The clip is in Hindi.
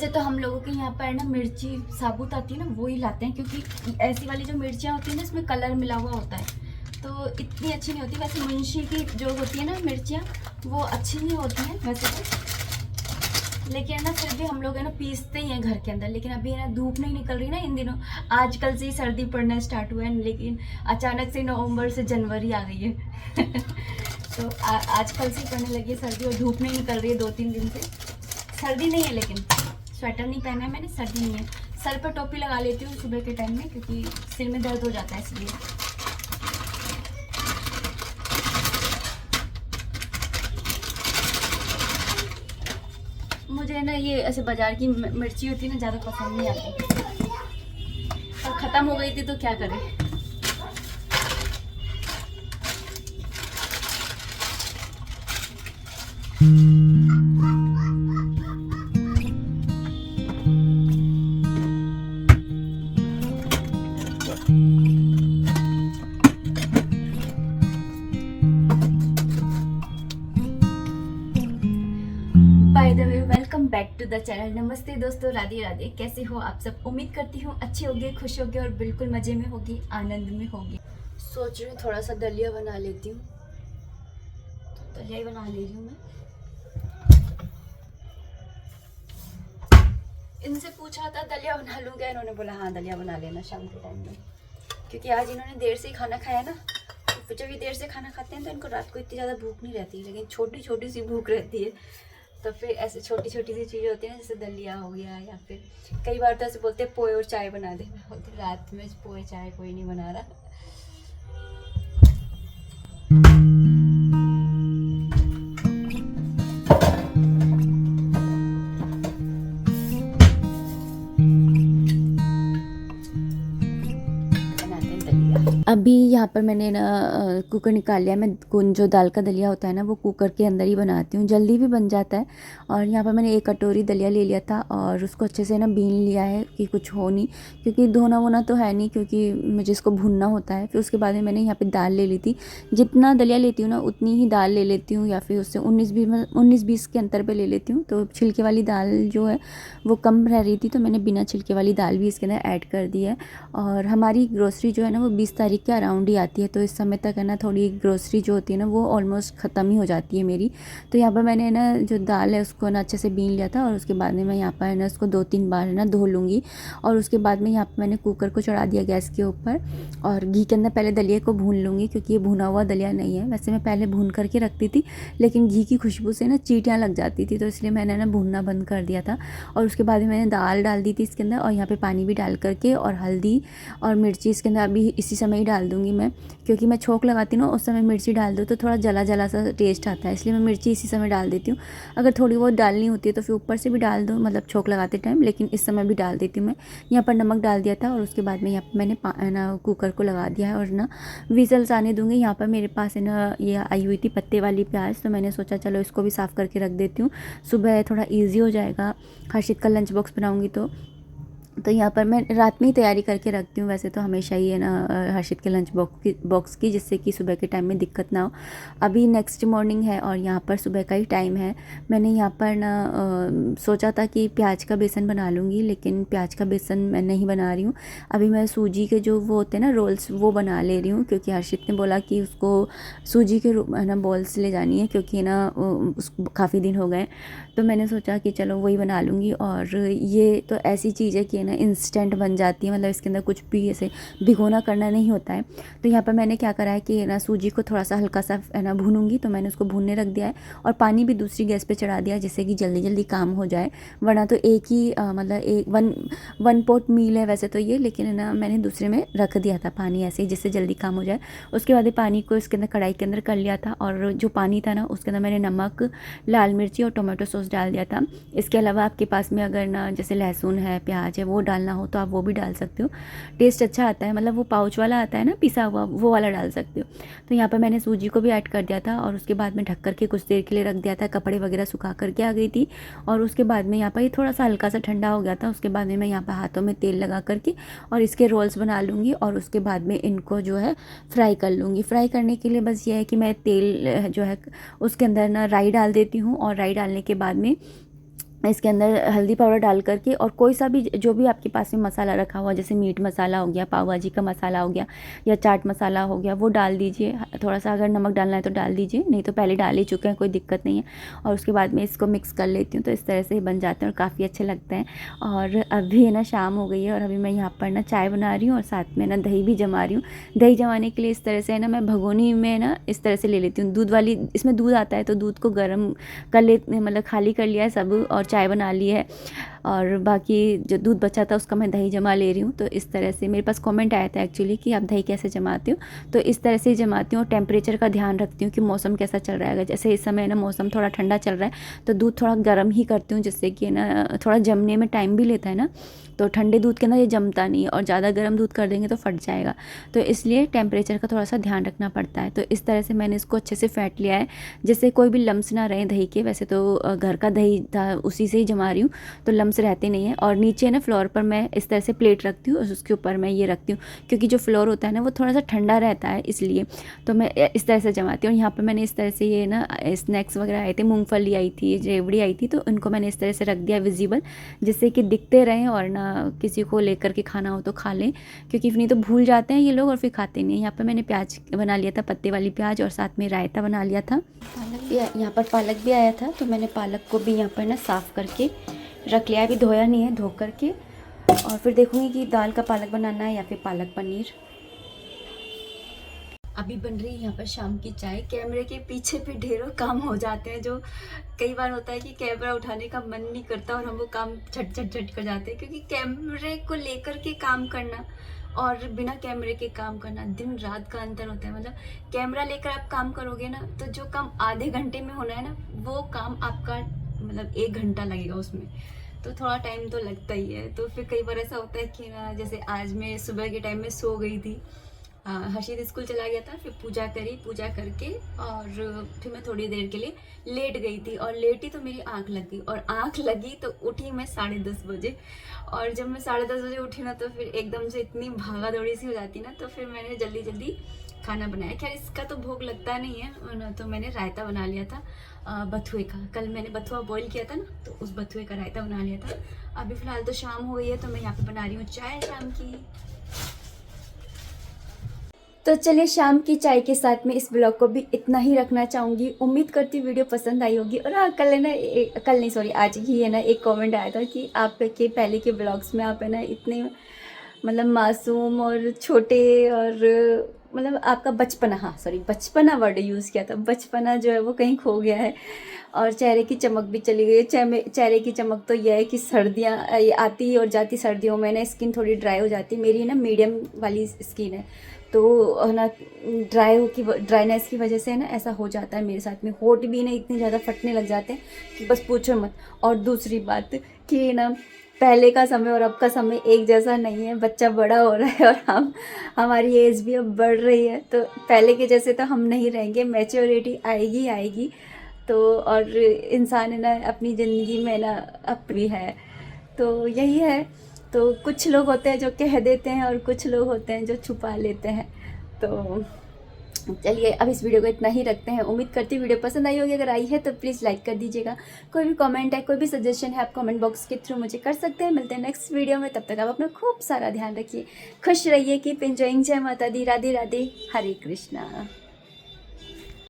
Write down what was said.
वैसे तो हम लोगों के यहाँ पर ना मिर्ची साबुत आती है ना, वो ही लाते हैं, क्योंकि ऐसी वाली जो मिर्चियाँ होती है ना, इसमें कलर मिला हुआ होता है तो इतनी अच्छी नहीं होती। वैसे मुंशी की जो होती है ना मिर्चियाँ, वो अच्छी नहीं होती हैं वैसे तो, लेकिन ना फिर भी हम लोग है ना पीसते ही हैं घर के अंदर। लेकिन अभी है ना धूप नहीं निकल रही ना इन दिनों, आजकल से ही सर्दी पड़ना स्टार्ट हुआ है, लेकिन अचानक से नवंबर से जनवरी आ गई है तो आजकल से ही पड़ने लगी है सर्दी, और धूप नहीं निकल रही है 2-3 दिन से। सर्दी नहीं है, लेकिन स्वेटर नहीं पहना है मैंने, सर्दी नहीं है। सर पर टोपी लगा लेती हूँ सुबह के टाइम में, क्योंकि सिर में दर्द हो जाता है इसलिए। मुझे ना ये ऐसे बाजार की मिर्ची होती है ना, ज़्यादा पसंद नहीं आती, और ख़त्म हो गई थी तो क्या करें। By the way, welcome back to the channel. नमस्ते दोस्तों, राधे राधे। कैसे हो आप सब? उम्मीद करती हूँ अच्छे होगे, खुश होगे और बिल्कुल मज़े में होगी, आनंद में होगी। सोच रही हूँ थोड़ा सा दलिया बना लेती हूँ, तो दलिया ही बना ले रही हूँ मैं। इनसे पूछा था दलिया बना लूँगा, इन्होंने बोला हाँ दलिया बना लेना शाम के टाइम में, क्योंकि आज इन्होंने देर से ही खाना खाया ना। तो जब ये देर से खाना खाते हैं तो इनको रात को इतनी ज़्यादा भूख नहीं रहती, लेकिन छोटी छोटी सी भूख रहती है। तो फिर ऐसे छोटी छोटी सी चीज़ें होती हैं ना, जैसे दलिया हो गया, या फिर कई बार तो ऐसे बोलते हैं पोए और चाय बना दे। मैं बोलती रात में पोए चाय कोई नहीं बना रहा। अभी यहाँ पर मैंने ना कुकर निकाल लिया। मैं जो दाल का दलिया होता है ना, वो कुकर के अंदर ही बनाती हूँ, जल्दी भी बन जाता है। और यहाँ पर मैंने 1 कटोरी दलिया ले लिया था, और उसको अच्छे से ना बीन लिया है कि कुछ हो नहीं, क्योंकि धोना वोना तो है नहीं, क्योंकि मुझे इसको भूनना होता है। फिर उसके बाद में मैंने यहाँ पर दाल ले ली थी। जितना दलिया लेती हूँ ना, उतनी ही दाल ले लेती हूँ, या फिर उससे 19-20 के अंतर पर ले लेती हूँ। तो छिलके वाली दाल जो है वो कम रह रही थी, तो मैंने बिना छिलके वाली दाल भी इसके अंदर ऐड कर दी है। और हमारी ग्रोसरी जो है ना, वो 20 तारीख के अराउंड ही आती है, तो इस समय तक है ना थोड़ी ग्रोसरी जो होती है ना, वो ऑलमोस्ट ख़त्म ही हो जाती है मेरी। तो यहाँ पर मैंने ना जो दाल है उसको ना अच्छे से बीन लिया था, और उसके बाद में मैं यहाँ पर है ना उसको 2-3 बार है ना धो लूँगी। और उसके बाद में यहाँ पर मैंने कुकर को चढ़ा दिया गैस के ऊपर, और घी के अंदर पहले दलिया को भून लूँगी, क्योंकि ये भुना हुआ दलिया नहीं है। वैसे मैं पहले भून करके रखती थी, लेकिन घी की खुशबू से ना चींटियाँ लग जाती थी, तो इसलिए मैंने ना भूनना बंद कर दिया था। और उसके बाद में मैंने दाल डाल दी थी इसके अंदर, और यहाँ पर पानी भी डाल करके, और हल्दी और मिर्ची इसके अंदर अभी इसी समय ही डाल दूँगी मैं, क्योंकि मैं छोंक लगाती हूँ ना, उस समय मिर्ची डाल दो तो थोड़ा जला जला सा टेस्ट आता है, इसलिए मैं मिर्ची इसी समय डाल देती हूँ। अगर थोड़ी बहुत डालनी होती है तो फिर ऊपर से भी डाल दो, मतलब छोंक लगाते टाइम, लेकिन इस समय भी डाल देती हूँ मैं। यहाँ पर नमक डाल दिया था, और उसके बाद में यहाँ पर मैंने ना कुकर को लगा दिया है, और ना विजल्स आने दूँगी। यहाँ पर मेरे पास है ना ये आई हुई थी पत्ते वाली प्याज, तो मैंने सोचा चलो इसको भी साफ़ करके रख देती हूँ, सुबह थोड़ा ईजी हो जाएगा। हर्षित का लंच बॉक्स बनाऊँगी तो यहाँ पर मैं रात में ही तैयारी करके रखती हूँ, वैसे तो हमेशा ही है ना हर्षित के लंच बॉक्स की, जिससे कि सुबह के टाइम में दिक्कत ना हो। अभी नेक्स्ट मॉर्निंग है, और यहाँ पर सुबह का ही टाइम है। मैंने यहाँ पर ना सोचा था कि प्याज का बेसन बना लूँगी, लेकिन प्याज का बेसन मैं नहीं बना रही हूँ। अभी मैं सूजी के जो वो होते हैं ना रोल्स, वो बना ले रही हूँ, क्योंकि हर्षित ने बोला कि उसको सूजी के है ना बॉल्स ले जानी है, क्योंकि ना उसको काफ़ी दिन हो गए। तो मैंने सोचा कि चलो वही बना लूँगी। और ये तो ऐसी चीज़ है कि ना इंस्टेंट बन जाती है, मतलब इसके अंदर कुछ भी ऐसे भिगोना करना नहीं होता है। तो यहाँ पर मैंने क्या करा है कि ना सूजी को थोड़ा सा हल्का सा है ना भूनूंगी, तो मैंने उसको भूनने रख दिया है, और पानी भी दूसरी गैस पे चढ़ा दिया है, जिससे कि जल्दी जल्दी काम हो जाए। वरना तो एक ही मतलब एक वन पॉट मील है वैसे तो ये, लेकिन ना मैंने दूसरे में रख दिया था पानी ऐसे ही, जिससे जल्दी काम हो जाए। उसके बाद पानी को इसके अंदर कढ़ाई के अंदर कर लिया था, और जो पानी था ना उसके अंदर मैंने नमक, लाल मिर्ची और टोमेटो सॉस डाल दिया था। इसके अलावा आपके पास में अगर ना जैसे लहसुन है, प्याज है, वो डालना हो तो आप वो भी डाल सकते हो, टेस्ट अच्छा आता है। मतलब वो पाउच वाला आता है ना पिसा हुआ, वो वाला डाल सकते हो। तो यहाँ पर मैंने सूजी को भी ऐड कर दिया था, और उसके बाद में ढक करके कुछ देर के लिए रख दिया था। कपड़े वगैरह सुखा करके आ गई थी, और उसके बाद में यहाँ पर ये थोड़ा सा हल्का सा ठंडा हो गया था। उसके बाद में मैं यहाँ पर हाथों में तेल लगा करके और इसके रोल्स बना लूँगी, और उसके बाद में इनको जो है फ्राई कर लूँगी। फ्राई करने के लिए बस ये है कि मैं तेल जो है उसके अंदर ना राई डाल देती हूँ, और राई डालने के बाद में इसके अंदर हल्दी पाउडर डाल करके और कोई सा भी जो भी आपके पास में मसाला रखा हुआ, जैसे मीट मसाला हो गया, पाव भाजी का मसाला हो गया या चाट मसाला हो गया, वो डाल दीजिए। थोड़ा सा अगर नमक डालना है तो डाल दीजिए, नहीं तो पहले डाल ही चुके हैं, कोई दिक्कत नहीं है। और उसके बाद में इसको मिक्स कर लेती हूँ, तो इस तरह से ही बन जाते हैं और काफ़ी अच्छे लगते हैं। और अभी है ना शाम हो गई है और अभी मैं यहाँ पर ना चाय बना रही हूँ और साथ में ना दही भी जमा रही हूँ। दही जमाने के लिए इस तरह से है ना, मैं भगोनी में ना इस तरह से ले लेती हूँ दूध वाली, इसमें दूध आता है तो दूध को गर्म कर ले, मतलब खाली कर लिया है सब और चाय बना ली है। और बाकी जो दूध बचा था उसका मैं दही जमा ले रही हूँ। तो इस तरह से मेरे पास कमेंट आया था एक्चुअली कि आप दही कैसे जमाते हो, तो इस तरह से ही जमाती हूँ। और टेम्परेचर का ध्यान रखती हूँ कि मौसम कैसा चल रहा है। जैसे इस समय ना मौसम थोड़ा ठंडा चल रहा है तो दूध थोड़ा गर्म ही करती हूँ, जिससे कि ना थोड़ा जमने में टाइम भी लेता है ना, तो ठंडे दूध के अंदर ये जमता नहीं है और ज़्यादा गर्म दूध कर देंगे तो फट जाएगा। तो इसलिए टेम्परेचर का थोड़ा सा ध्यान रखना पड़ता है। तो इस तरह से मैंने इसको अच्छे से फेंट लिया है, जिससे कोई भी लम्स ना रहे दही के। वैसे तो घर का दही था उसी से ही जमा रही हूँ तो लम्स रहते नहीं है। और नीचे ना फ्लोर पर मैं इस तरह से प्लेट रखती हूँ और उसके ऊपर मैं ये रखती हूँ, क्योंकि जो फ्लोर होता है ना वो थोड़ा सा ठंडा रहता है, इसलिए तो मैं इस तरह से जमाती हूँ। और यहाँ पर मैंने इस तरह से ये ना स्नैक्स वगैरह आए थे, मूँगफली आई थी, रेवड़ी आई थी, तो उनको मैंने इस तरह से रख दिया विजिबल, जिससे कि दिखते रहें और ना किसी को लेकर के खाना हो तो खा लें, क्योंकि नहीं तो भूल जाते हैं ये लोग और फिर खाते नहीं हैं। यहाँ पर मैंने प्याज बना लिया था, पत्ते वाली प्याज, और साथ में रायता बना लिया था। पालक भी यहाँ पर पालक भी आया था, तो मैंने पालक को भी यहाँ पर ना साफ़ करके रख लिया। अभी धोया नहीं है, धो करके और फिर देखूँगी कि दाल का पालक बनाना है या फिर पालक पनीर। अभी बन रही है यहाँ पर शाम की चाय। कैमरे के पीछे भी ढेरों काम हो जाते हैं, जो कई बार होता है कि कैमरा उठाने का मन नहीं करता और हम वो काम झट झट झट कर जाते हैं, क्योंकि कैमरे को लेकर के काम करना और बिना कैमरे के काम करना दिन रात का अंतर होता है। मतलब कैमरा लेकर आप काम करोगे ना, तो जो काम आधे घंटे में होना है ना, वो काम आपका मतलब 1 घंटा लगेगा उसमें, तो थोड़ा टाइम तो लगता ही है। तो फिर कई बार ऐसा होता है कि ना, जैसे आज मैं सुबह के टाइम में सो गई थी, हर्षित स्कूल चला गया था, फिर पूजा करी, पूजा करके और फिर मैं थोड़ी देर के लिए लेट गई थी और लेटी तो मेरी आंख लग गई, और आंख लगी तो उठी मैं 10:30 बजे। और जब मैं 10:30 बजे उठी ना, तो फिर एकदम से इतनी भागा दौड़ी सी हो जाती ना, तो फिर मैंने जल्दी जल्दी खाना बनाया। खैर इसका तो भोग लगता नहीं है, तो मैंने रायता बना लिया था बथुए का। कल मैंने बथुआ बॉईल किया था ना, तो उस बथुए का रायता बना लिया था। अभी फ़िलहाल तो शाम हो गई है, तो मैं यहाँ पे बना रही हूँ चाय शाम की। तो चलिए, शाम की चाय के साथ में इस ब्लॉग को भी इतना ही रखना चाहूँगी। उम्मीद करती हूँ वीडियो पसंद आई होगी। और हाँ, कल है ना, कल नहीं सॉरी आज ही है ना, एक कमेंट आया था कि आपके पहले के ब्लॉग्स में आप है ना इतने मतलब मासूम और छोटे, और मतलब आपका बचपना, हाँ सॉरी बचपना वर्ड यूज़ किया था, बचपना जो है वो कहीं खो गया है और चेहरे की चमक भी चली गई है। चेहरे की चमक तो यह है कि सर्दियाँ आती और जाती, सर्दियों में ना स्किन थोड़ी ड्राई हो जाती है। मेरी ना मीडियम वाली स्किन है, तो ना ड्राइनेस की वजह से ना ऐसा हो जाता है मेरे साथ में। होठ भी ना इतने ज़्यादा फटने लग जाते हैं कि बस पूछो मत। और दूसरी बात कि ना, पहले का समय और अब का समय एक जैसा नहीं है। बच्चा बड़ा हो रहा है और हमारी एज भी अब बढ़ रही है, तो पहले के जैसे तो हम नहीं रहेंगे, मैच्योरिटी आएगी आएगी। तो और इंसान है ना अपनी ज़िंदगी में ना अब भी है, तो यही है। तो कुछ लोग होते हैं जो कह देते हैं और कुछ लोग होते हैं जो छुपा लेते हैं। तो चलिए, अब इस वीडियो को इतना ही रखते हैं। उम्मीद करती हूँ वीडियो पसंद आई होगी। अगर आई है तो प्लीज़ लाइक कर दीजिएगा। कोई भी कमेंट है, कोई भी सजेशन है, आप कमेंट बॉक्स के थ्रू मुझे कर सकते हैं। मिलते हैं नेक्स्ट वीडियो में, तब तक आप अपना खूब सारा ध्यान रखिए, खुश रहिए, कीप एंजॉइंग। जय माता दी, राधे राधे, हरे कृष्णा।